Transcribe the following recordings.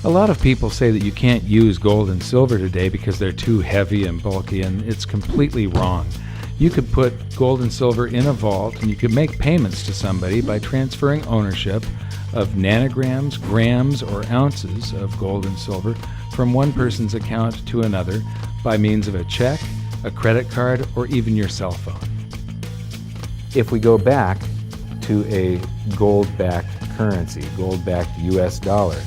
A lot of people say that you can't use gold and silver today because they're too heavy and bulky, and it's completely wrong. You could put gold and silver in a vault, and you could make payments to somebody by transferring ownership of nanograms, grams, or ounces of gold and silver from one person's account to another by means of a check, a credit card, or even your cell phone. If we go back to a gold-backed currency, gold-backed US dollar,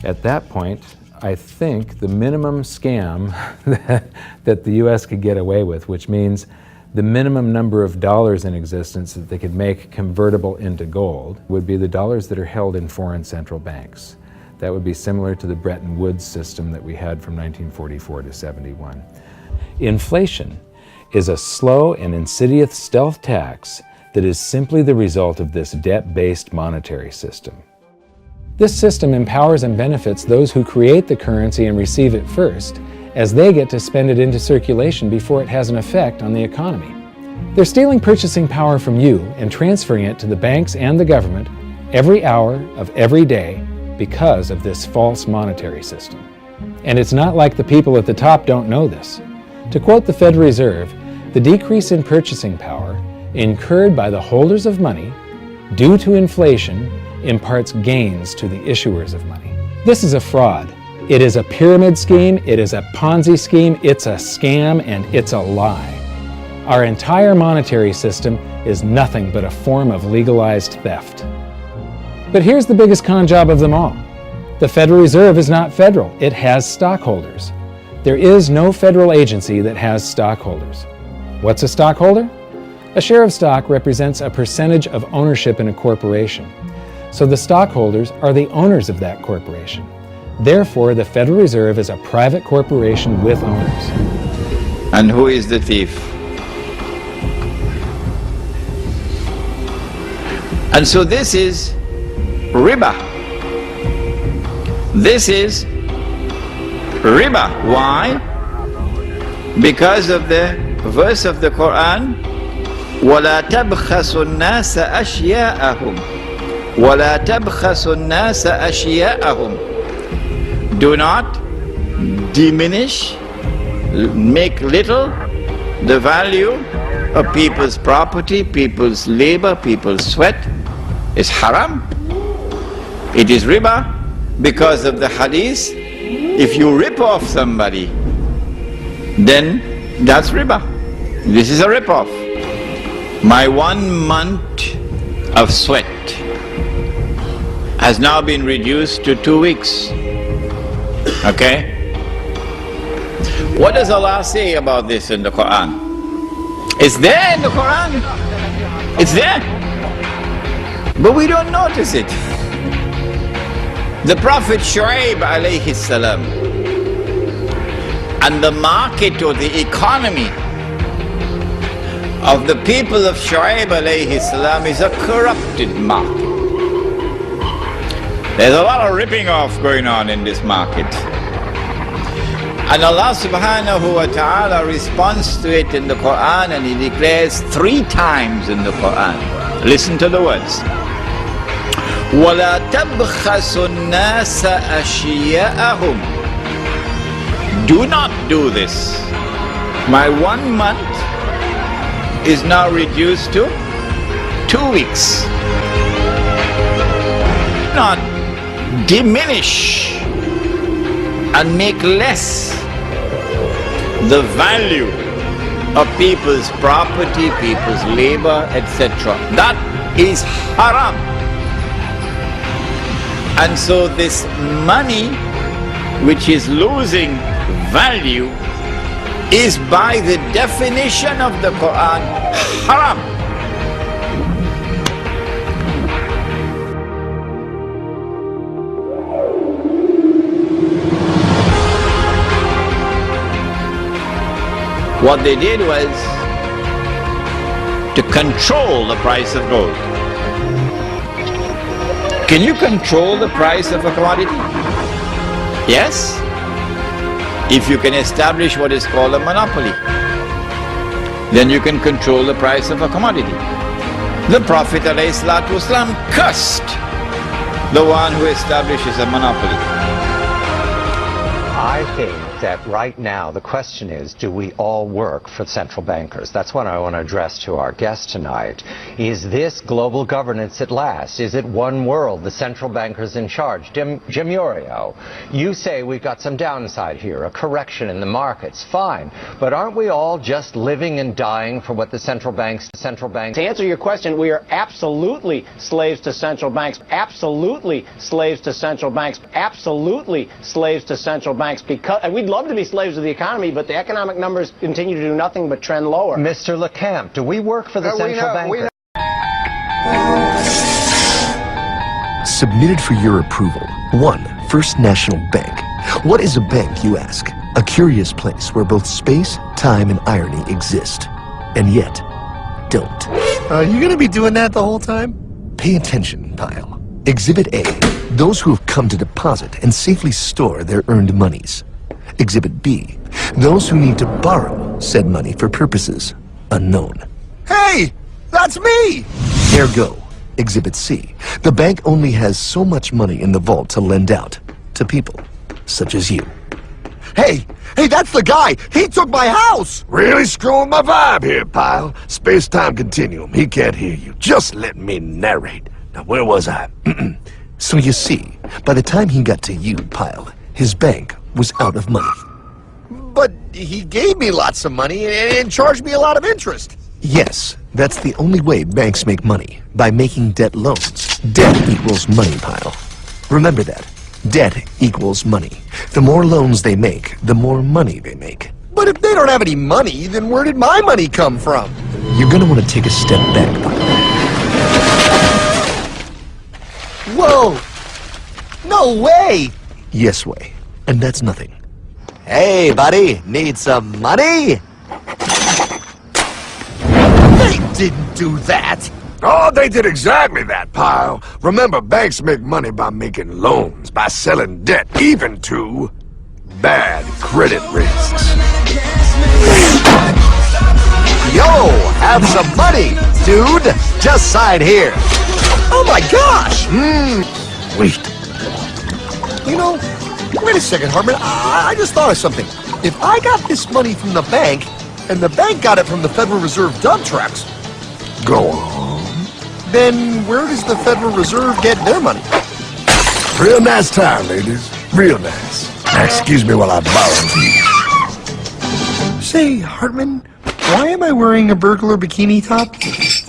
at that point, I think the minimum scam that the US could get away with, which means the minimum number of dollars in existence that they could make convertible into gold, would be the dollars that are held in foreign central banks. That would be similar to the Bretton Woods system that we had from 1944 to 71. Inflation is a slow and insidious stealth tax that is simply the result of this debt-based monetary system. This system empowers and benefits those who create the currency and receive it first, as they get to spend it into circulation before it has an effect on the economy. They're stealing purchasing power from you and transferring it to the banks and the government every hour of every day because of this false monetary system. And it's not like the people at the top don't know this. To quote the Federal Reserve, the decrease in purchasing power incurred by the holders of money due to inflation imparts gains to the issuers of money. This is a fraud. It is a pyramid scheme, it is a Ponzi scheme, it's a scam, and it's a lie. Our entire monetary system is nothing but a form of legalized theft. But here's the biggest con job of them all. The Federal Reserve is not federal, it has stockholders. There is no federal agency that has stockholders. What's a stockholder? A share of stock represents a percentage of ownership in a corporation. So the stockholders are the owners of that corporation. Therefore, the Federal Reserve is a private corporation with owners. And who is the thief? And so this is riba. This is riba. Why? Because of the verse of the Quran, وَلَا تَبْخَسُوا النَّاسَ أَشْيَاءَهُمْ وَلَا تَبْخَسُوا النَّاسَ أَشْيَاءَهُمْ. Do not diminish, make little the value of people's property, people's labor, people's sweat. Is haram. It is riba because of the hadith. If you rip off somebody, then that's riba. This is a rip-off. My 1 month of sweat has now been reduced to 2 weeks. Okay? What does Allah say about this in the Quran? It's there in the Quran. It's there. But we don't notice it. The Prophet Shu'aib alayhi salam and the market or the economy of the people of Shu'aib alayhi salam is a corrupted market. There's a lot of ripping off going on in this market. And Allah subhanahu wa ta'ala responds to it in the Quran, and He declares 3 times in the Quran. Listen to the words. وَلَا تَبْخَسُوا النَّاسَ أَشْيَاءَهُمْ. Do not do this. My 1 month is now reduced to 2 weeks. Not diminish and make less the value of people's property, people's labor, etc. That is haram. And so this money which is losing value is by the definition of the Quran haram. What they did was to control the price of gold. Can you control the price of a commodity? Yes, if you can establish what is called a monopoly, then you can control the price of a commodity. The Prophet ﷺ cursed the one who establishes a monopoly. I think that right now the question is, do we all work for central bankers? That's what I want to address to our guest tonight. Is this global governance at last? Is it one world, the central bankers in charge? Jim Urio, you say we've got some downside here, a correction in the markets. Fine. But aren't we all just living and dying for what the central banks... To answer your question, we are absolutely slaves to central banks. Absolutely slaves to central banks. Absolutely slaves to central banks. Because we'd love to be slaves of the economy, but the economic numbers continue to do nothing but trend lower. Mr. LeCamp, do we work for the central banker? Submitted for your approval. 1. First National Bank. What is a bank, you ask? A curious place where both space, time, and irony exist. And yet, don't. You gonna be doing that the whole time? Pay attention, pile. Exhibit A. Those who have come to deposit and safely store their earned monies. Exhibit B. Those who need to borrow said money for purposes unknown. Hey! That's me! Ergo, Exhibit C. The bank only has so much money in the vault to lend out to people such as you. Hey, that's the guy! He took my house! Really screwing my vibe here, pile. Space-time continuum. He can't hear you. Just let me narrate. Now, where was I? So you see, by the time he got to you, pile, his bank was out of money. But he gave me lots of money and charged me a lot of interest. Yes, that's the only way banks make money, by making debt loans. Debt equals money, pile. Remember that. Debt equals money. The more loans they make, the more money they make. But if they don't have any money, then where did my money come from? You're gonna want to take a step back, pile. Whoa! No way! Yes way. And that's nothing. Hey, buddy, need some money? They didn't do that! Oh, they did exactly that, pile. Remember, banks make money by making loans, by selling debt, even to bad credit risks. Yo, have some money, dude. Just sign here. Oh my gosh! Wait. You know, wait a second, Hartman. I just thought of something. If I got this money from the bank, and the bank got it from the Federal Reserve dump trucks, go on. Then where does the Federal Reserve get their money? Real nice time, ladies. Real nice. Now, excuse me while I borrow these. Say, Hartman, why am I wearing a burglar bikini top?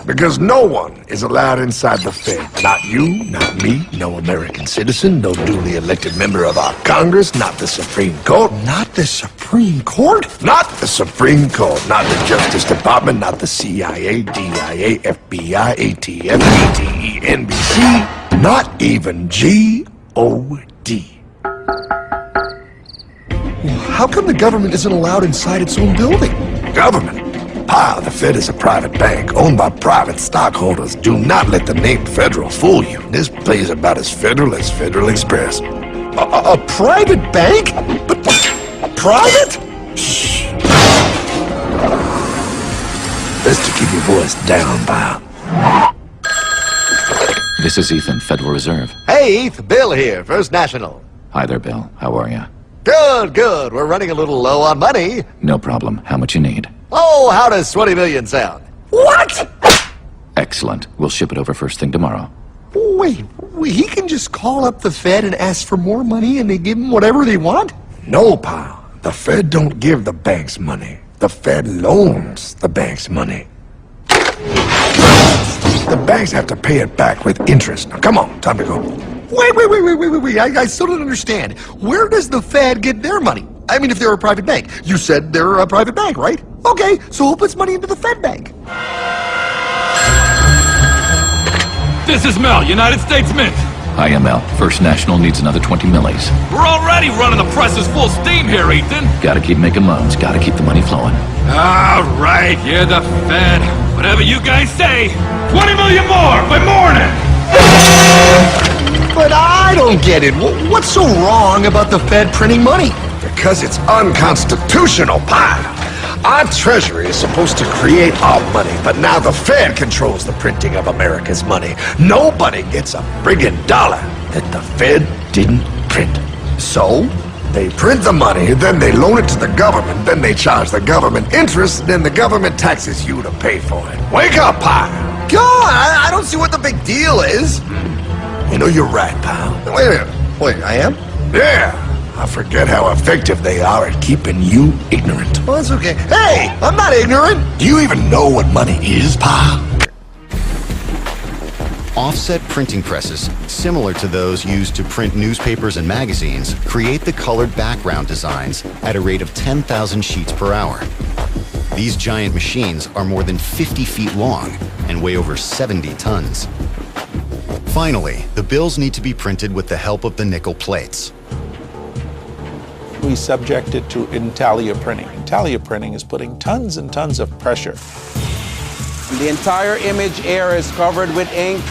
Because no one is allowed inside the Fed. Not you, not me, no American citizen, no duly elected member of our Congress, not the Supreme Court. Not the Supreme Court? Not the Supreme Court, not the Justice Department, not the CIA, DIA, FBI, ATF, ATE, NBC, not even G.O.D. How come the government isn't allowed inside its own building? Government? The Fed is a private bank owned by private stockholders. Do not let the name Federal fool you. This place is about as federal as Federal Express. A private bank? But private? Shh. Best to keep your voice down, pal. This is Ethan, Federal Reserve. Hey, Eth, Bill here, First National. Hi there, Bill. How are you? Good, good. We're running a little low on money. No problem. How much you need? Oh, how does 20 million sound? What? Excellent. We'll ship it over first thing tomorrow. Wait, he can just call up the Fed and ask for more money and they give him whatever they want? No, pal. The Fed don't give the banks money. The Fed loans the banks money. The banks have to pay it back with interest. Now, come on, time to go. Wait. I still don't understand. Where does the Fed get their money? I mean, if they're a private bank. You said they're a private bank, right? Okay, so who puts money into the Fed bank? This is Mel, United States Mint. Hi, ML. First National needs another 20 millis. We're already running the presses full steam here, Ethan. Gotta keep making loans. Gotta keep the money flowing. All right, you're the Fed. Whatever you guys say. 20 million more by morning. But I don't get it. What's so wrong about the Fed printing money? Because it's unconstitutional, pal. Our Treasury is supposed to create our money, but now the Fed controls the printing of America's money. Nobody gets a friggin' dollar that the Fed didn't print. So, They print the money, then they loan it to the government, then they charge the government interest, then the government taxes you to pay for it. Wake up, pal! God, I don't see what the big deal is. You know, you're right, pal. Wait a minute. Wait, I am? Yeah. I forget how effective they are at keeping you ignorant. Well, that's okay. Hey, I'm not ignorant. Do you even know what money is, pal? Offset printing presses, similar to those used to print newspapers and magazines, create the colored background designs at a rate of 10,000 sheets per hour. These giant machines are more than 50 feet long and weigh over 70 tons. Finally, the bills need to be printed with the help of the nickel plates. We subject it to intaglio printing. Intaglio printing is putting tons and tons of pressure. The entire image area is covered with ink.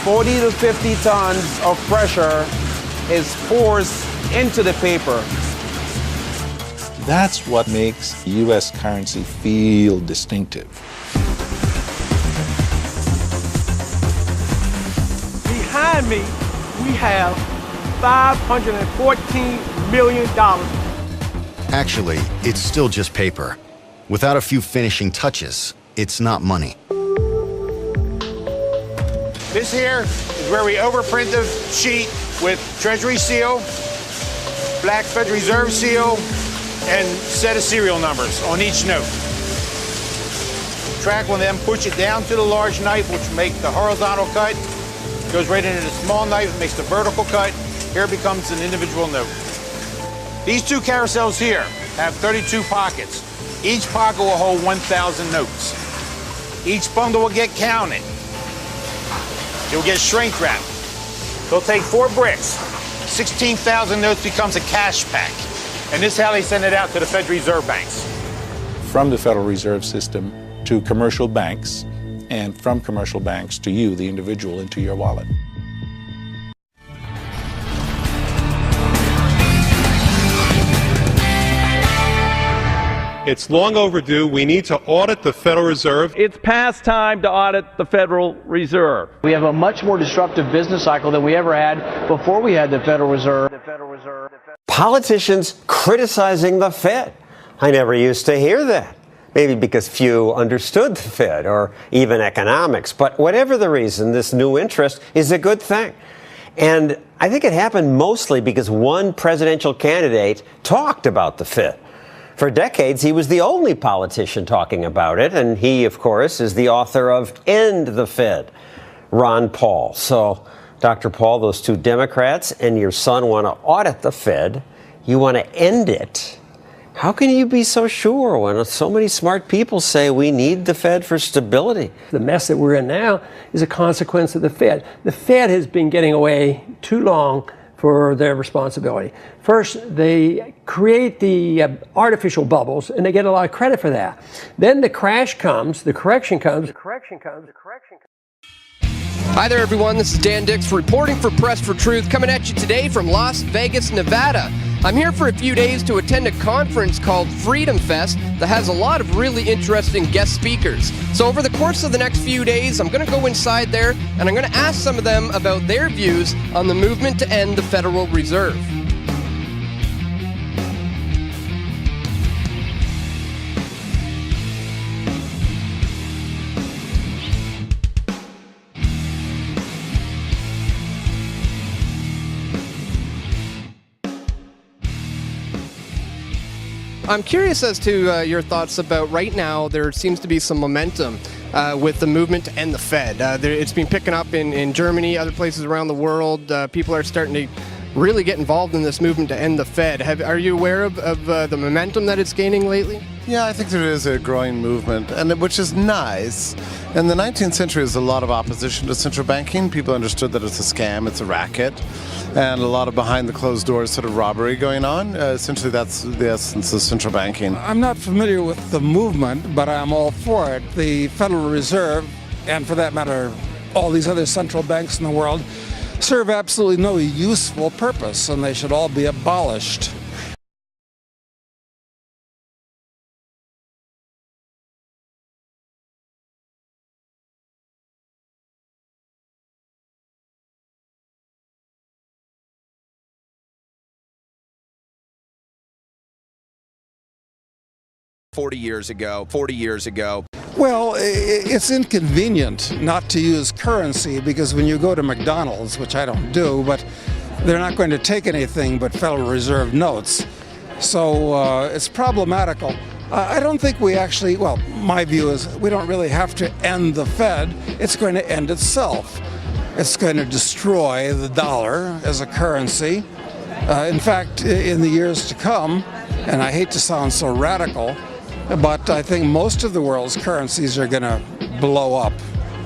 40 to 50 tons of pressure is forced into the paper. That's what makes U.S. currency feel distinctive. Behind me, we have $514 million. Actually, it's still just paper. Without a few finishing touches, it's not money. This here is where we overprint the sheet with Treasury seal, black Federal Reserve seal, and set of serial numbers on each note. Track will then push it down to the large knife, which will make the horizontal cut. Goes right into the small knife, makes the vertical cut. Here it becomes an individual note. These two carousels here have 32 pockets. Each pocket will hold 1,000 notes. Each bundle will get counted. It will get shrink wrapped. They'll take 4 bricks. 16,000 notes becomes a cash pack. And this is how they send it out to the Federal Reserve banks. From the Federal Reserve System to commercial banks, and from commercial banks to you, the individual, into your wallet. It's long overdue. We need to audit the Federal Reserve. It's past time to audit the Federal Reserve. We have a much more disruptive business cycle than we ever had before we had the Federal Reserve. Politicians criticizing the Fed. I never used to hear that. Maybe because few understood the Fed or even economics. But whatever the reason, this new interest is a good thing. And I think it happened mostly because one presidential candidate talked about the Fed. For decades, he was the only politician talking about it, and he, of course, is the author of End the Fed, Ron Paul. So, Dr. Paul, those two Democrats and your son want to audit the Fed. You want to end it. How can you be so sure when so many smart people say we need the Fed for stability? The mess that we're in now is a consequence of the Fed. The Fed has been getting away too long for their responsibility. First, they create the artificial bubbles, and they get a lot of credit for that. Then the crash comes, the correction comes. Hi there, everyone. This is Dan Dix reporting for Press for Truth, coming at you today from Las Vegas, Nevada. I'm here for a few days to attend a conference called Freedom Fest that has a lot of really interesting guest speakers. So over the course of the next few days, I'm going to go inside there and I'm going to ask some of them about their views on the movement to end the Federal Reserve. I'm curious as to your thoughts about right now. There seems to be some momentum with the movement to end the Fed. It's been picking up in Germany, other places around the world. People are starting to really get involved in this movement to end the Fed. Are you aware of the momentum that it's gaining lately? Yeah, I think there is a growing movement, and which is nice. In the 19th century, there's a lot of opposition to central banking. People understood that it's a scam, it's a racket, and a lot of behind the closed doors sort of robbery going on. Essentially, that's the essence of central banking. I'm not familiar with the movement, but I'm all for it. The Federal Reserve, and for that matter, all these other central banks in the world, serve absolutely no useful purpose, and they should all be abolished. 40 years ago. Well, it's inconvenient not to use currency because when you go to McDonald's, which I don't do, but they're not going to take anything but Federal Reserve notes. So it's problematical. I don't think we actually, well, my view is we don't really have to end the Fed. It's going to end itself. It's going to destroy the dollar as a currency. In fact, in the years to come, and I hate to sound so radical, but I think most of the world's currencies are going to blow up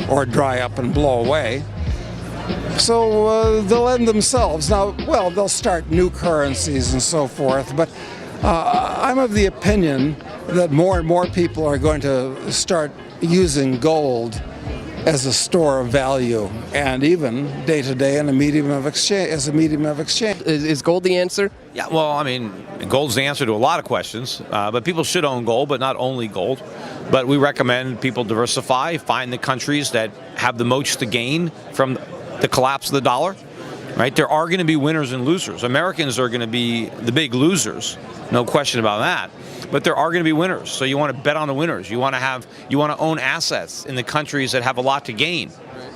or dry up and blow away. So they'll end themselves. Now, well, they'll start new currencies and so forth, but I'm of the opinion that more and more people are going to start using gold as a store of value and even day to day in a medium of exchange, as a medium of exchange. Is gold the answer? Yeah, well, I mean, gold's the answer to a lot of questions, but people should own gold, but not only gold. But we recommend people diversify, find the countries that have the most to gain from the collapse of the dollar, right? There are going to be winners and losers. Americans are going to be the big losers, no question about that. But there are going to be winners, so you want to bet on the winners. You want to own assets in the countries that have a lot to gain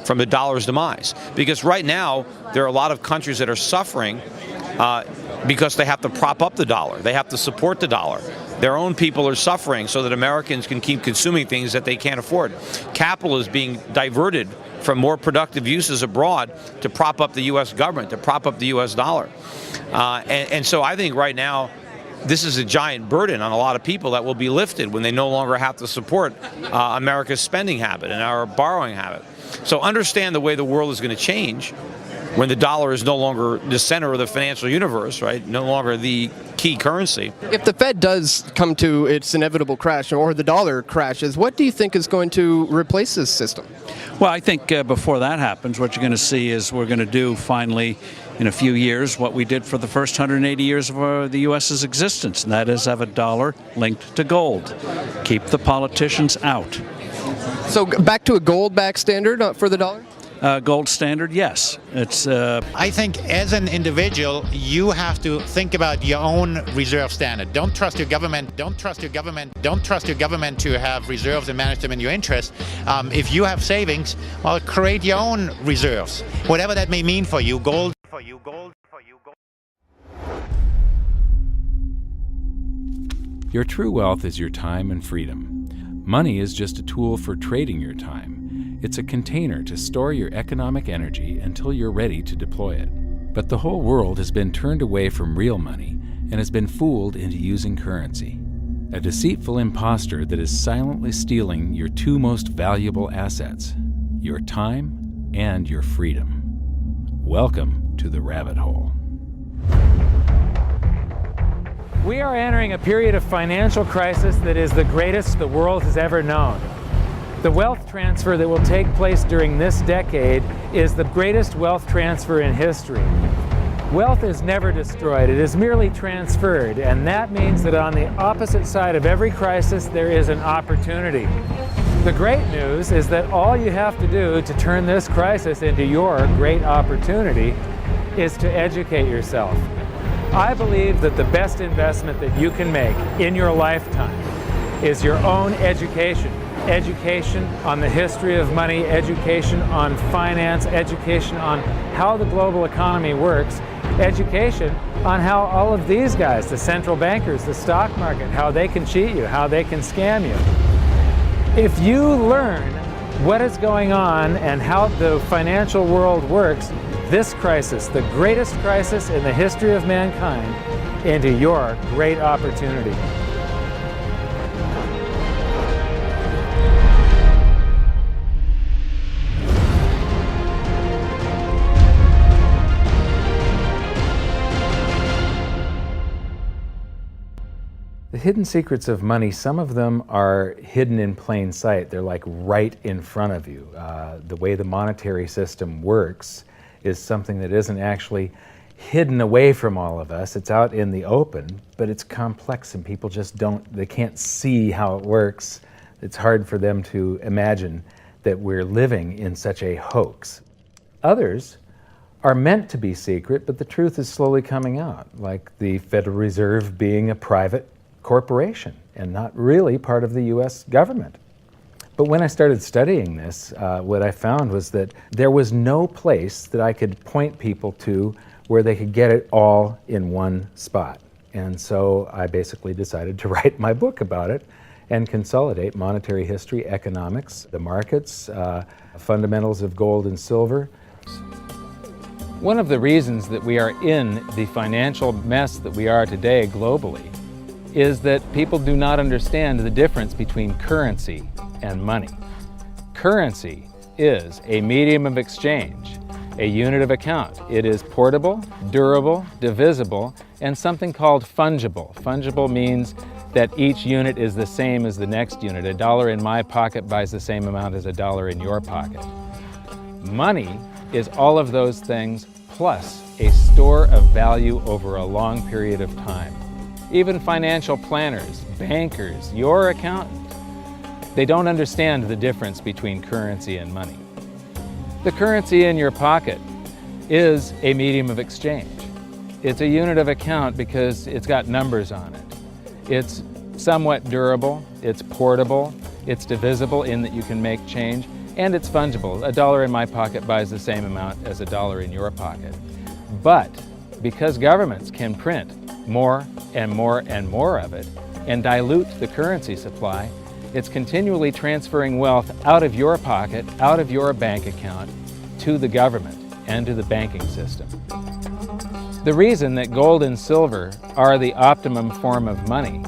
from the dollar's demise. Because right now, there are a lot of countries that are suffering because they have to prop up the dollar. They have to support the dollar. Their own people are suffering so that Americans can keep consuming things that they can't afford. Capital is being diverted from more productive uses abroad to prop up the U.S. government, to prop up the U.S. dollar. And so I think right now, this is a giant burden on a lot of people that will be lifted when they no longer have to support America's spending habit and our borrowing habit. So understand the way the world is going to change when the dollar is no longer the center of the financial universe, right? No longer the key currency. If the Fed does come to its inevitable crash or the dollar crashes, what do you think is going to replace this system? Well, I think before that happens, what you're going to see is we're going to do finally in a few years what we did for the first 180 years of the U.S.'s existence, and that is have a dollar linked to gold. Keep the politicians out. So back to a gold-backed standard for the dollar? Gold standard, yes. It's. I think as an individual, you have to think about your own reserve standard. Don't trust your government. Don't trust your government. Don't trust your government to have reserves and manage them in your interest. If you have savings, well, create your own reserves. Whatever that may mean for you, gold. Your true wealth is your time and freedom. Money is just a tool for trading your time. It's a container to store your economic energy until you're ready to deploy it. But the whole world has been turned away from real money and has been fooled into using currency. A deceitful imposter that is silently stealing your two most valuable assets, your time and your freedom. Welcome to the rabbit hole. We are entering a period of financial crisis that is the greatest the world has ever known. The wealth transfer that will take place during this decade is the greatest wealth transfer in history. Wealth is never destroyed, it is merely transferred, and that means that on the opposite side of every crisis there is an opportunity. The great news is that all you have to do to turn this crisis into your great opportunity is to educate yourself. I believe that the best investment that you can make in your lifetime is your own education. Education on the history of money, education on finance, education on how the global economy works, education on how all of these guys, the central bankers, the stock market, how they can cheat you, how they can scam you. If you learn what is going on and how the financial world works, this crisis, the greatest crisis in the history of mankind, into your great opportunity. The hidden secrets of money, some of them are hidden in plain sight. They're like right in front of you. The way the monetary system works is something that isn't actually hidden away from all of us. It's out in the open, but it's complex and people just they can't see how it works. It's hard for them to imagine that we're living in such a hoax. Others are meant to be secret, but the truth is slowly coming out, like the Federal Reserve being a private corporation and not really part of the U.S. government. But when I started studying this, what I found was that there was no place that I could point people to where they could get it all in one spot. And so I basically decided to write my book about it and consolidate monetary history, economics, the markets, fundamentals of gold and silver. One of the reasons that we are in the financial mess that we are today globally is that people do not understand the difference between currency and money. Currency is a medium of exchange, a unit of account. It is portable, durable, divisible, and something called fungible. Fungible means that each unit is the same as the next unit. A dollar in my pocket buys the same amount as a dollar in your pocket. Money is all of those things plus a store of value over a long period of time. Even financial planners, bankers, your accountant, they don't understand the difference between currency and money. The currency in your pocket is a medium of exchange. It's a unit of account because it's got numbers on it. It's somewhat durable, it's portable, it's divisible in that you can make change, and it's fungible. A dollar in my pocket buys the same amount as a dollar in your pocket. But because governments can print more and more and more of it and dilute the currency supply, it's continually transferring wealth out of your pocket, out of your bank account, to the government and to the banking system. The reason that gold and silver are the optimum form of money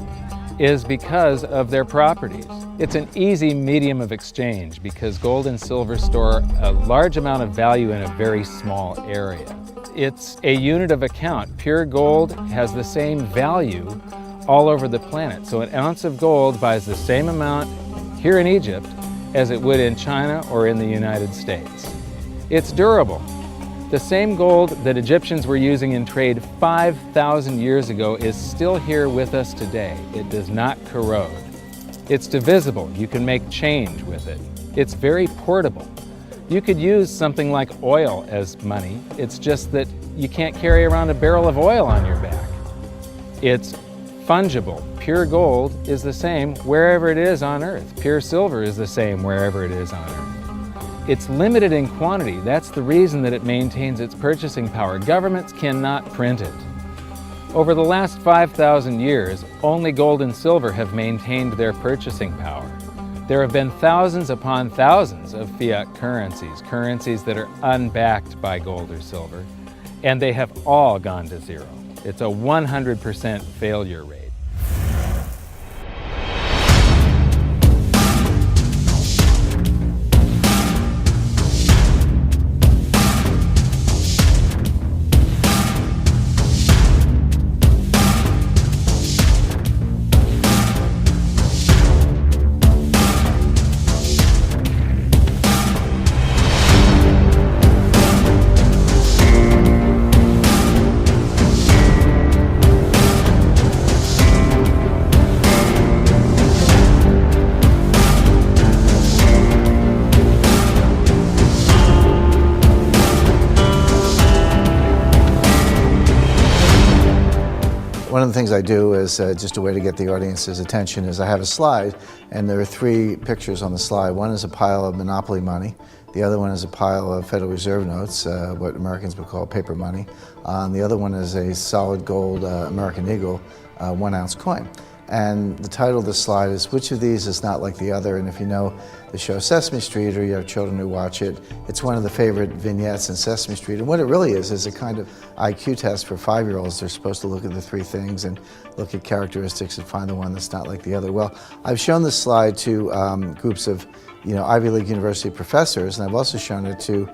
is because of their properties. It's an easy medium of exchange because gold and silver store a large amount of value in a very small area. It's a unit of account. Pure gold has the same value all over the planet. So an ounce of gold buys the same amount here in Egypt as it would in China or in the United States. It's durable. The same gold that Egyptians were using in trade 5,000 years ago is still here with us today. It does not corrode. It's divisible. You can make change with it. It's very portable. You could use something like oil as money. It's just that you can't carry around a barrel of oil on your back. It's fungible. Pure gold is the same wherever it is on Earth. Pure silver is the same wherever it is on Earth. It's limited in quantity. That's the reason that it maintains its purchasing power. Governments cannot print it. Over the last 5,000 years, only gold and silver have maintained their purchasing power. There have been thousands upon thousands of fiat currencies, currencies that are unbacked by gold or silver, and they have all gone to zero. It's a 100% failure rate. One of the things I do is just a way to get the audience's attention is I have a slide, and there are three pictures on the slide. One is a pile of monopoly money. The other one is a pile of Federal Reserve notes, what Americans would call paper money. And the other one is a solid gold American Eagle 1 ounce coin. And the title of the slide is, which of these is not like the other? And if you know the show Sesame Street, or you have children who watch it, it's one of the favorite vignettes in Sesame Street. And what it really is a kind of IQ test for 5-year-olds. They're supposed to look at the three things and look at characteristics and find the one that's not like the other. Well, I've shown this slide to groups of Ivy League university professors, and I've also shown it to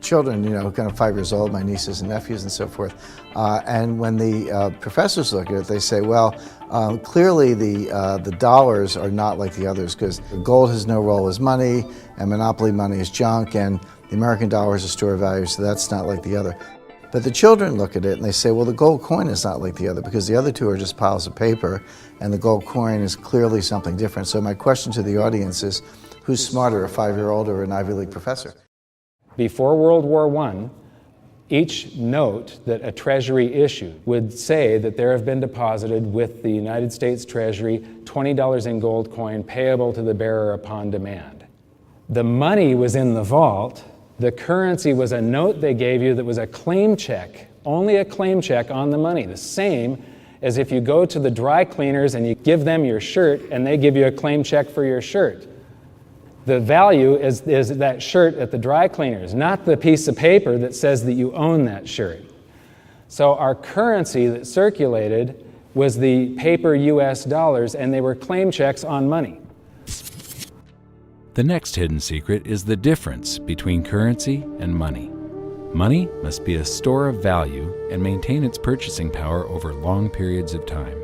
children, kind of 5 years old, my nieces and nephews and so forth. And when the professors look at it, they say, well, clearly the dollars are not like the others because gold has no role as money, and monopoly money is junk, and the American dollar is a store of value, so that's not like the other. But the children look at it and they say, well, the gold coin is not like the other because the other two are just piles of paper, and the gold coin is clearly something different. So my question to the audience is, who's smarter, a 5-year-old or an Ivy League professor? Before World War I, Each note that a Treasury issued would say that there have been deposited with the United States Treasury $20 in gold coin payable to the bearer upon demand. The money was in the vault. The currency was a note they gave you that was a claim check, only a claim check on the money, the same as if you go to the dry cleaners and you give them your shirt and they give you a claim check for your shirt. The value is that shirt at the dry cleaners, not the piece of paper that says that you own that shirt. So our currency that circulated was the paper US dollars, and they were claim checks on money. The next hidden secret is the difference between currency and money. Money must be a store of value and maintain its purchasing power over long periods of time.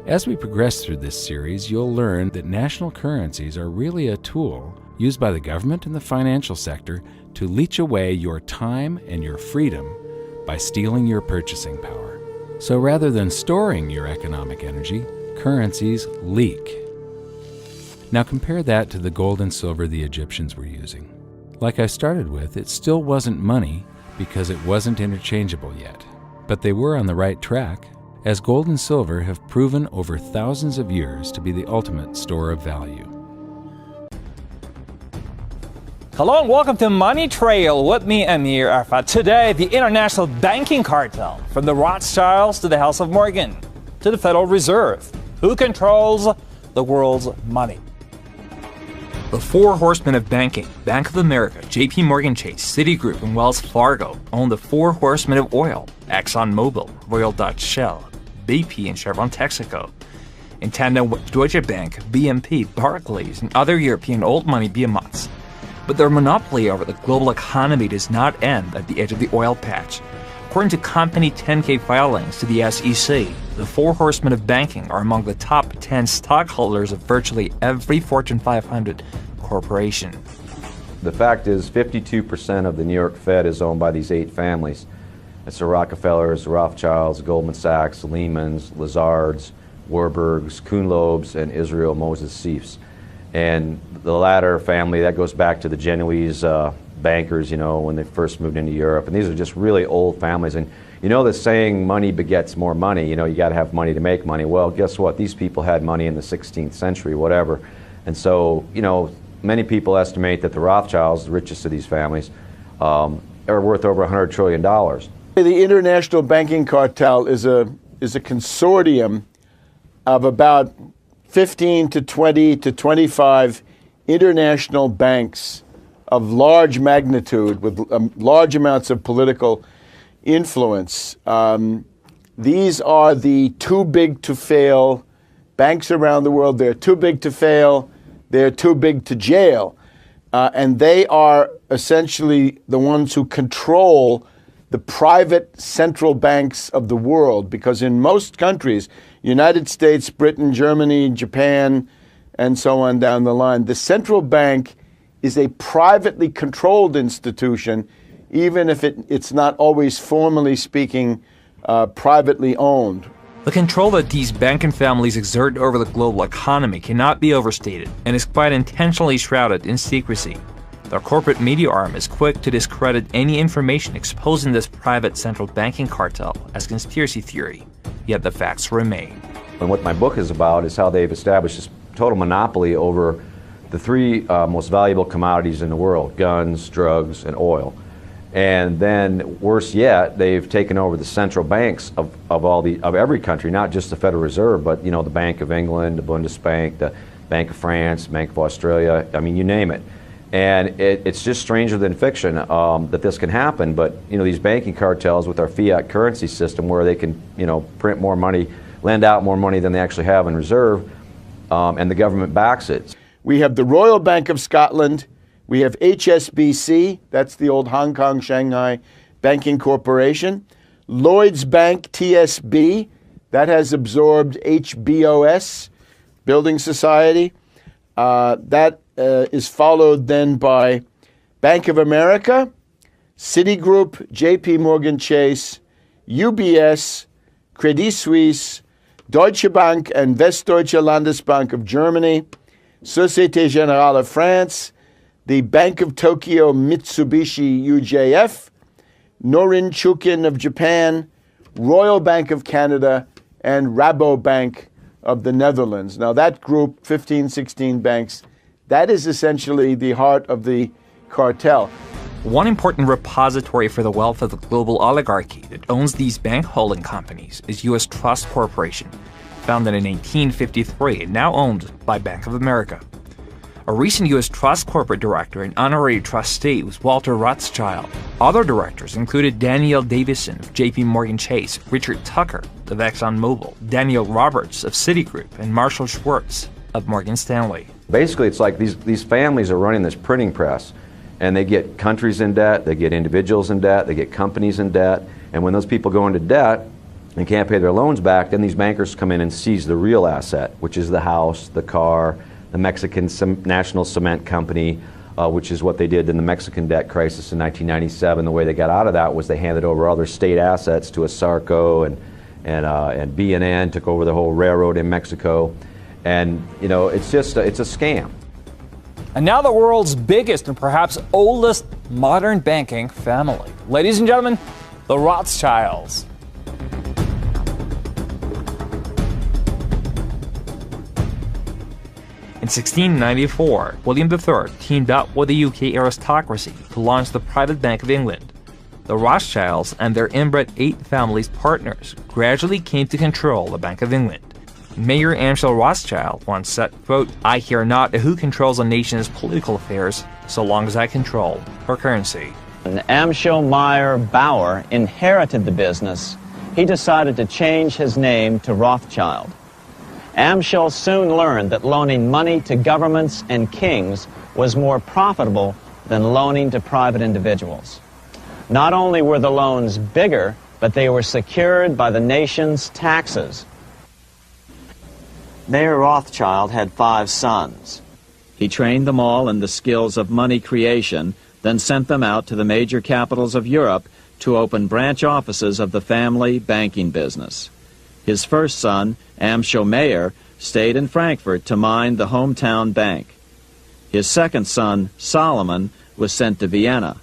As we progress through this series, you'll learn that national currencies are really a tool used by the government and the financial sector to leech away your time and your freedom by stealing your purchasing power. So rather than storing your economic energy, currencies leak. Now compare that to the gold and silver the Egyptians were using. Like I started with, it still wasn't money because it wasn't interchangeable yet. But they were on the right track, as gold and silver have proven over thousands of years to be the ultimate store of value. Hello and welcome to Money Trail with me, Amir Arfat. Today, the international banking cartel, from the Rothschilds to the House of Morgan to the Federal Reserve. Who controls the world's money? The four horsemen of banking, Bank of America, JP Morgan Chase, Citigroup, and Wells Fargo, own the four horsemen of oil, ExxonMobil, Royal Dutch Shell, BP, and Chevron Texaco. In tandem with Deutsche Bank, BNP, Barclays, and other European old money behemoths. But their monopoly over the global economy does not end at the edge of the oil patch. According to company 10K filings to the SEC, the four horsemen of banking are among the top 10 stockholders of virtually every Fortune 500 corporation. The fact is 52% of the New York Fed is owned by these 8 families. It's the Rockefellers, the Rothschilds, Goldman Sachs, Lehmans, Lazards, Warburgs, Kuhn-Loebs, and Israel Moses Seifs. And the latter family, that goes back to the Genoese bankers, you know, when they first moved into Europe. And these are just really old families. And you know the saying, money begets more money, you know, you got to have money to make money. Well, guess what? These people had money in the 16th century, whatever. And so, you know, many people estimate that the Rothschilds, the richest of these families, are worth over $100 trillion. The international banking cartel is a consortium of about 15 to 20 to 25 international banks of large magnitude with large amounts of political influence. These are the too big to fail banks around the world. They're too big to fail. They're too big to jail. And they are essentially the ones who control the private central banks of the world, because in most countries, United States, Britain, Germany, Japan, and so on down the line, the central bank is a privately controlled institution, even if it's not always, formally speaking, privately owned. The control that these banking families exert over the global economy cannot be overstated and is quite intentionally shrouded in secrecy. The corporate media arm is quick to discredit any information exposing this private central banking cartel as conspiracy theory, yet the facts remain. And what my book is about is how they've established this total monopoly over the 3 most valuable commodities in the world: guns, drugs, and oil. And then, worse yet, they've taken over the central banks of every country, not just the Federal Reserve, but, you know, the Bank of England, the Bundesbank, the Bank of France, Bank of Australia. I mean, you name it. And it's just stranger than fiction that this can happen. But, you know, these banking cartels with our fiat currency system, where they can, you know, print more money, lend out more money than they actually have in reserve, and the government backs it. We have the Royal Bank of Scotland. We have HSBC, that's the old Hong Kong, Shanghai Banking Corporation. Lloyds Bank, TSB, that has absorbed HBOS, Building Society. That is followed then by Bank of America, Citigroup, JP Morgan Chase, UBS, Credit Suisse, Deutsche Bank and Westdeutsche Landesbank of Germany, Société Générale of France, the Bank of Tokyo Mitsubishi UJF, Norinchukin of Japan, Royal Bank of Canada, and Rabobank of the Netherlands. Now that group, 15, 16 banks, that is essentially the heart of the cartel. One important repository for the wealth of the global oligarchy that owns these bank holding companies is U.S. Trust Corporation, founded in 1853 and now owned by Bank of America. A recent U.S. Trust corporate director and honorary trustee was Walter Rothschild. Other directors included Daniel Davison of J.P. Morgan Chase, Richard Tucker of ExxonMobil, Daniel Roberts of Citigroup, and Marshall Schwartz of Morgan Stanley. Basically, it's like these families are running this printing press, and they get countries in debt, they get individuals in debt, they get companies in debt, and when those people go into debt and can't pay their loans back, then these bankers come in and seize the real asset, which is the house, the car, the Mexican National Cement Company, which is what they did in the Mexican debt crisis in 1997. The way they got out of that was they handed over all their state assets to Asarco, and B&N took over the whole railroad in Mexico. And, you know, it's a scam. And now the world's biggest and perhaps oldest modern banking family. Ladies and gentlemen, the Rothschilds. In 1694, William III teamed up with the UK aristocracy to launch the Private Bank of England. The Rothschilds and their inbred 8 families partners gradually came to control the Bank of England. Mayor Amschel Rothschild once said, quote, "I care not who controls a nation's political affairs, so long as I control her currency." When Amschel Meyer Bauer inherited the business, he decided to change his name to Rothschild. Amschel soon learned that loaning money to governments and kings was more profitable than loaning to private individuals. Not only were the loans bigger, but they were secured by the nation's taxes. Mayor Rothschild had 5 sons. He trained them all in the skills of money creation, then sent them out to the major capitals of Europe to open branch offices of the family banking business. His first son, Amschel Meyer, stayed in Frankfurt to mind the hometown bank. His second son, Solomon, was sent to Vienna.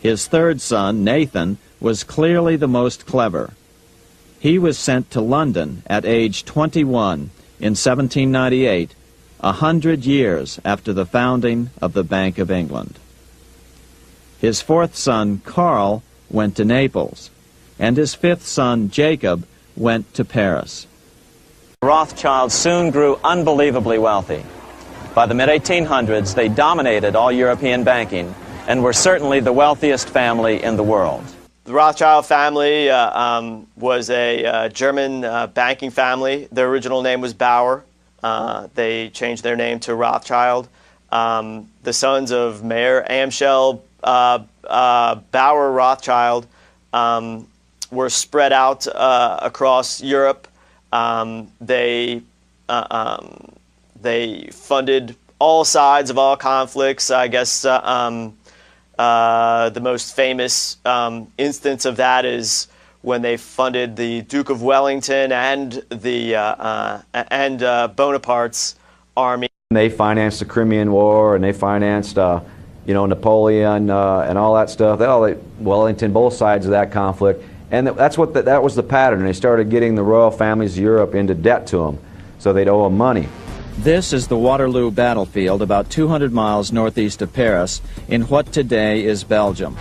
His third son, Nathan, was clearly the most clever. He was sent to London at age 21 in 1798, 100 years after the founding of the Bank of England. His fourth son, Karl, went to Naples, and his fifth son, Jacob, went to Paris. Rothschilds soon grew unbelievably wealthy. By the mid-1800s, they dominated all European banking and were certainly the wealthiest family in the world. The Rothschild family was a German banking family. Their original name was Bauer. They changed their name to Rothschild. The sons of Mayor Amschel Bauer Rothschild were spread out across Europe. They funded all sides of all conflicts. I guess the most famous instance of that is when they funded the Duke of Wellington and Bonaparte's army. They financed the Crimean War, and they financed, Napoleon and all that stuff. Wellington, both sides of that conflict, and that was the pattern. They started getting the royal families of Europe into debt to them, so they'd owe them money. This is the Waterloo battlefield about 200 miles northeast of Paris in what today is Belgium.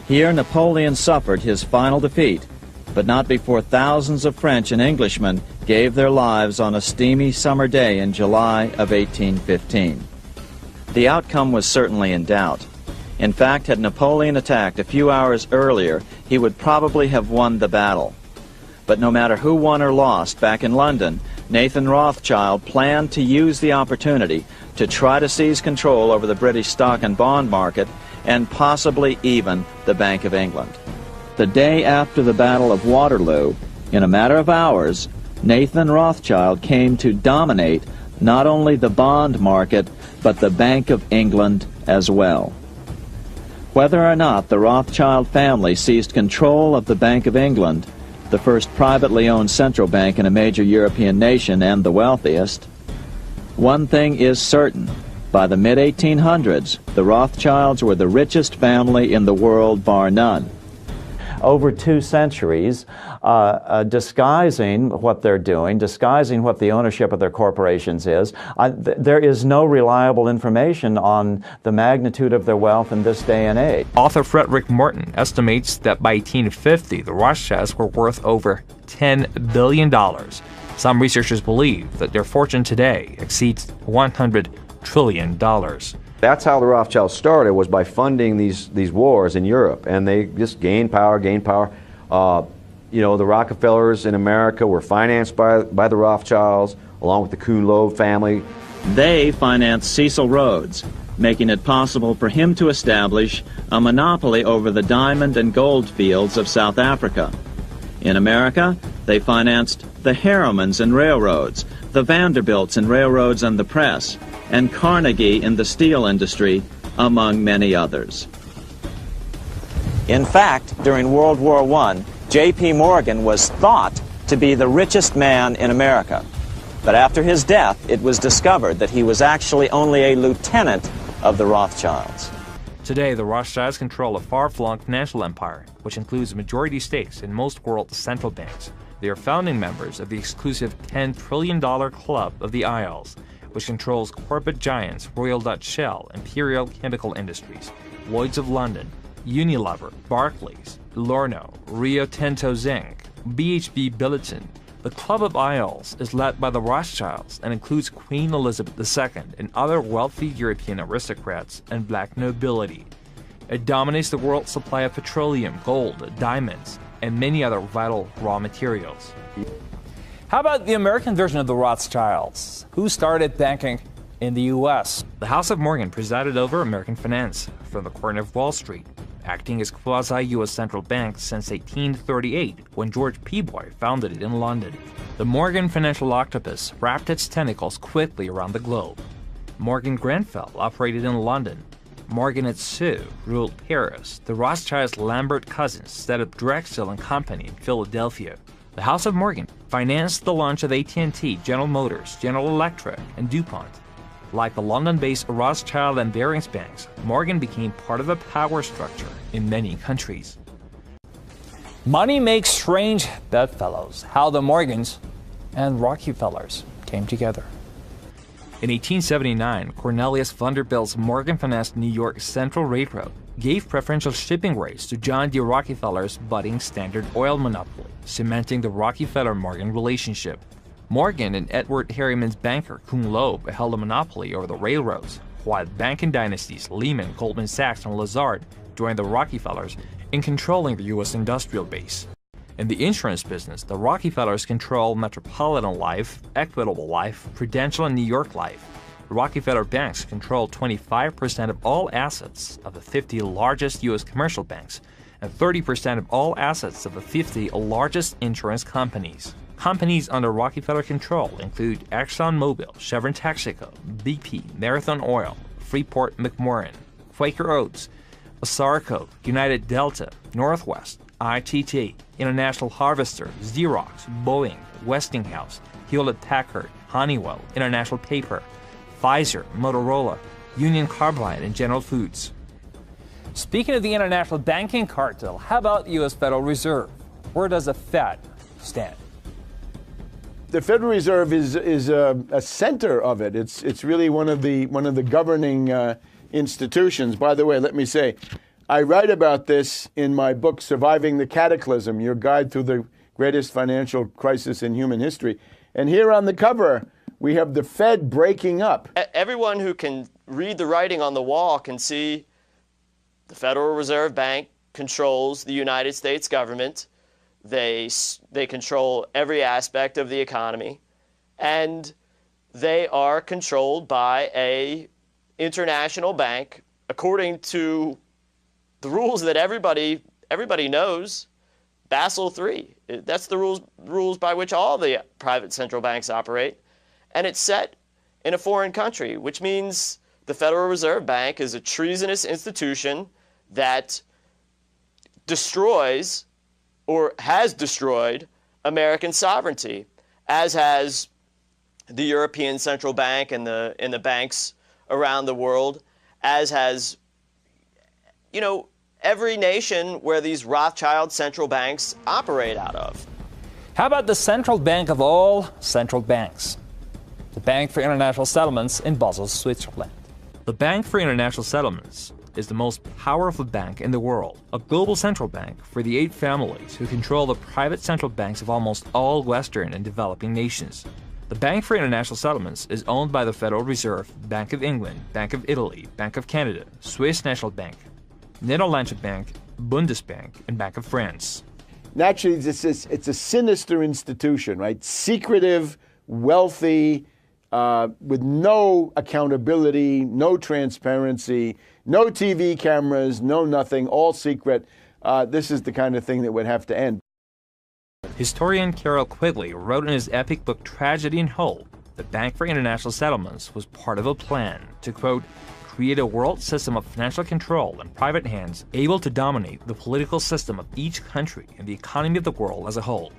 Here Napoleon suffered his final defeat, but not before thousands of French and Englishmen gave their lives on a steamy summer day in July of 1815. The outcome was certainly in doubt. In fact, had Napoleon attacked a few hours earlier, he would probably have won the battle. But no matter who won or lost back in London, Nathan Rothschild planned to use the opportunity to try to seize control over the British stock and bond market and possibly even the Bank of England. The day after the Battle of Waterloo, in a matter of hours, Nathan Rothschild came to dominate not only the bond market, but the Bank of England as well. Whether or not the Rothschild family seized control of the Bank of England, the first privately owned central bank in a major European nation and the wealthiest, one thing is certain. By the mid-1800s, the Rothschilds were the richest family in the world, bar none. over 2 centuries, disguising what they're doing, disguising what the ownership of their corporations is. There is no reliable information on the magnitude of their wealth in this day and age. Author Frederick Morton estimates that by 1850, the Rothschilds were worth over $10 billion. Some researchers believe that their fortune today exceeds $100 trillion. That's how the Rothschilds started, was by funding these wars in Europe, and they just gained power. You know, the Rockefellers in America were financed by the Rothschilds, along with the Kuhn-Loeb family. They financed Cecil Rhodes, making it possible for him to establish a monopoly over the diamond and gold fields of South Africa. In America, they financed the Harrimans and railroads, the Vanderbilts in railroads and the press, and Carnegie in the steel industry, among many others. In fact, during World War I, J.P. Morgan was thought to be the richest man in America. But after his death, it was discovered that he was actually only a lieutenant of the Rothschilds. Today, the Rothschilds control a far-flung financial empire, which includes majority stakes in most world central banks. They are founding members of the exclusive $10 trillion Club of the Isles, which controls corporate giants Royal Dutch Shell, Imperial Chemical Industries, Lloyds of London, Unilever, Barclays, Lorno, Rio Tinto Zinc, BHP Billiton. The Club of Isles is led by the Rothschilds and includes Queen Elizabeth II and other wealthy European aristocrats and black nobility. It dominates the world's supply of petroleum, gold, diamonds, and many other vital raw materials. How about the American version of the Rothschilds? Who started banking in the U.S.? The House of Morgan presided over American finance from the corner of Wall Street, acting as quasi-U.S. central bank since 1838, when George Peabody founded it in London. The Morgan financial octopus wrapped its tentacles quickly around the globe. Morgan Grenfell operated in London. Morgan & Sue ruled Paris. The Rothschilds' Lambert cousins set up Drexel and Company in Philadelphia. The House of Morgan financed the launch of AT&T, General Motors, General Electric, and DuPont. Like the London-based Rothschild and Barings banks, Morgan became part of a power structure in many countries. Money makes strange bedfellows. How the Morgans and Rockefellers came together. In 1879, Cornelius Vanderbilt's Morgan-financed New York Central Railroad gave preferential shipping rates to John D. Rockefeller's budding Standard Oil monopoly, cementing the Rockefeller-Morgan relationship. Morgan and Edward Harriman's banker Kuhn-Loeb held a monopoly over the railroads, while banking dynasties Lehman, Goldman Sachs, and Lazard joined the Rockefellers in controlling the U.S. industrial base. In the insurance business, the Rockefellers control Metropolitan Life, Equitable Life, Prudential, and New York Life. The Rockefeller banks control 25% of all assets of the 50 largest U.S. commercial banks and 30% of all assets of the 50 largest insurance companies. Companies under Rockefeller control include ExxonMobil, Chevron Texaco, BP, Marathon Oil, Freeport McMoran, Quaker Oats, Asarco, United Delta, Northwest, ITT, International Harvester, Xerox, Boeing, Westinghouse, Hewlett-Packard, Honeywell, International Paper, Pfizer, Motorola, Union Carbide, and General Foods. Speaking of the international banking cartel, how about the U.S. Federal Reserve? Where does the Fed stand? The Federal Reserve is a center of it. It's really one of the governing institutions. By the way, let me say, I write about this in my book, Surviving the Cataclysm, Your Guide Through the Greatest Financial Crisis in Human History. And here on the cover, we have the Fed breaking up. Everyone who can read the writing on the wall can see the Federal Reserve Bank controls the United States government. They control every aspect of the economy, and they are controlled by an international bank according to the rules that everybody knows. Basel III. That's the rules by which all the private central banks operate, and it's set in a foreign country, which means the Federal Reserve Bank is a treasonous institution that destroys or has destroyed American sovereignty, as has the European Central Bank and the banks around the world, as has, every nation where these Rothschild central banks operate out of. How about the central bank of all central banks? The Bank for International Settlements in Basel, Switzerland. The Bank for International Settlements is the most powerful bank in the world, a global central bank for the 8 families who control the private central banks of almost all Western and developing nations. The Bank for International Settlements is owned by the Federal Reserve, Bank of England, Bank of Italy, Bank of Canada, Swiss National Bank, Netherlands Bank, Bundesbank, and Bank of France. Naturally, it's a sinister institution, right? Secretive, wealthy, with no accountability, no transparency, no TV cameras, no nothing, all secret. This is the kind of thing that would have to end. Historian Carroll Quigley wrote in his epic book Tragedy and Hope, the Bank for International Settlements was part of a plan to, quote, create a world system of financial control in private hands able to dominate the political system of each country and the economy of the world as a whole,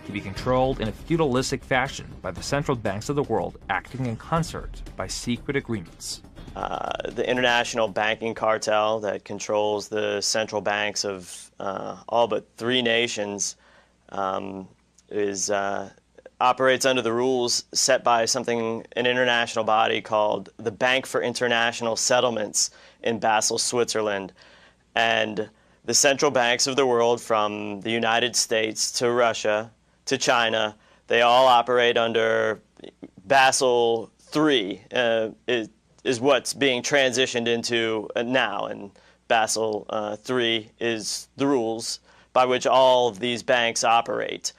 to be controlled in a feudalistic fashion by the central banks of the world acting in concert by secret agreements. The international banking cartel that controls the central banks of all but 3 nations operates under the rules set by an international body called the Bank for International Settlements in Basel, Switzerland. And the central banks of the world, from the United States to Russia to China, they all operate under Basel III, is what's being transitioned into now. And Basel III is the rules by which all of these banks operate.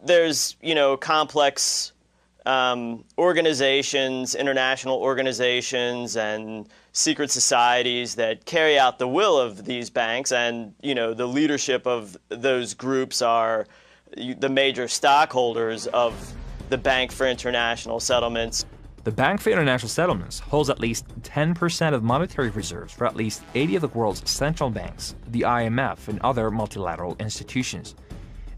There's, complex organizations, international organizations, and secret societies that carry out the will of these banks, and, the leadership of those groups are the major stockholders of the Bank for International Settlements. The Bank for International Settlements holds at least 10% of monetary reserves for at least 80 of the world's central banks, the IMF, and other multilateral institutions.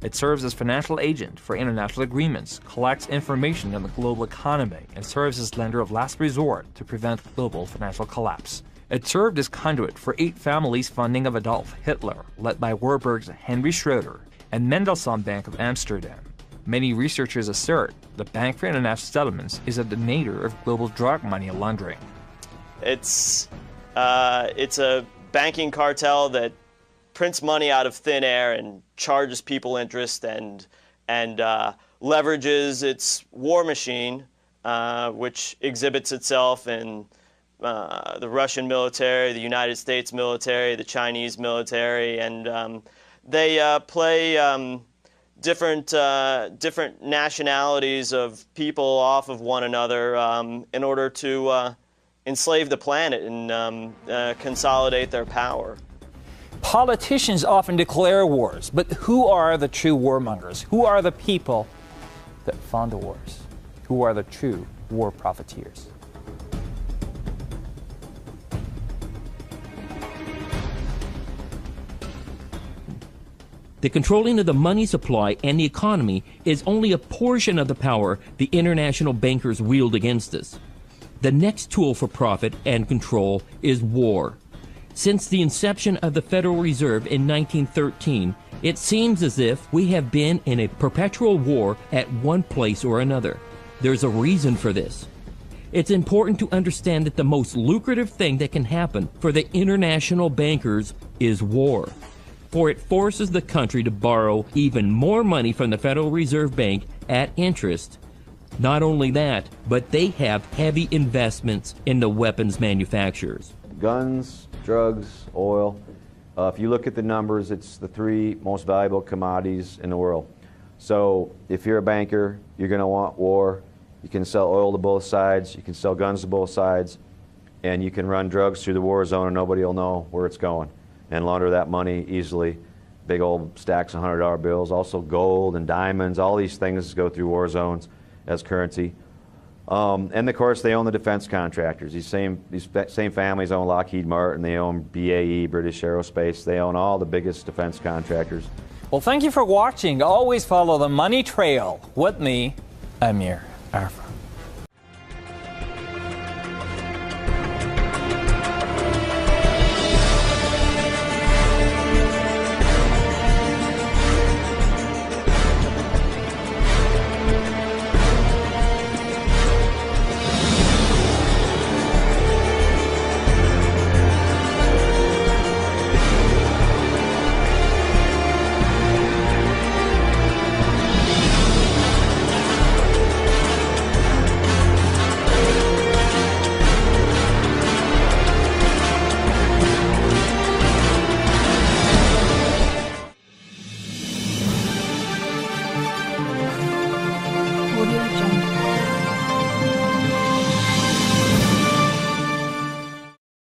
It serves as financial agent for international agreements, collects information on the global economy, and serves as lender of last resort to prevent global financial collapse. It served as conduit for 8 families' funding of Adolf Hitler, led by Warburg's Henry Schroeder, and Mendelssohn Bank of Amsterdam. Many researchers assert the Bank for International Settlements is a detonator of global drug money laundering. It's a banking cartel that prints money out of thin air and charges people interest and leverages its war machine, which exhibits itself in the Russian military, the United States military, the Chinese military, and they play different nationalities of people off of one another in order to enslave the planet and consolidate their power. Politicians often declare wars, but who are the true warmongers? Who are the people that fund the wars? Who are the true war profiteers? The controlling of the money supply and the economy is only a portion of the power the international bankers wield against us. The next tool for profit and control is war. Since the inception of the Federal Reserve in 1913, it seems as if we have been in a perpetual war at one place or another. There's a reason for this. It's important to understand that the most lucrative thing that can happen for the international bankers is war. For it forces the country to borrow even more money from the Federal Reserve Bank at interest. Not only that, but they have heavy investments in the weapons manufacturers. Guns, drugs, oil. If you look at the numbers, it's the 3 most valuable commodities in the world. So if you're a banker, you're going to want war. You can sell oil to both sides. You can sell guns to both sides. And you can run drugs through the war zone and nobody will know where it's going, and launder that money easily. Big old stacks of $100 bills, also gold and diamonds, all these things go through war zones as currency. And of course, they own the defense contractors. These same families own Lockheed Martin, they own BAE, British Aerospace, they own all the biggest defense contractors. Well, thank you for watching. Always follow the money trail with me, Amir Arfa.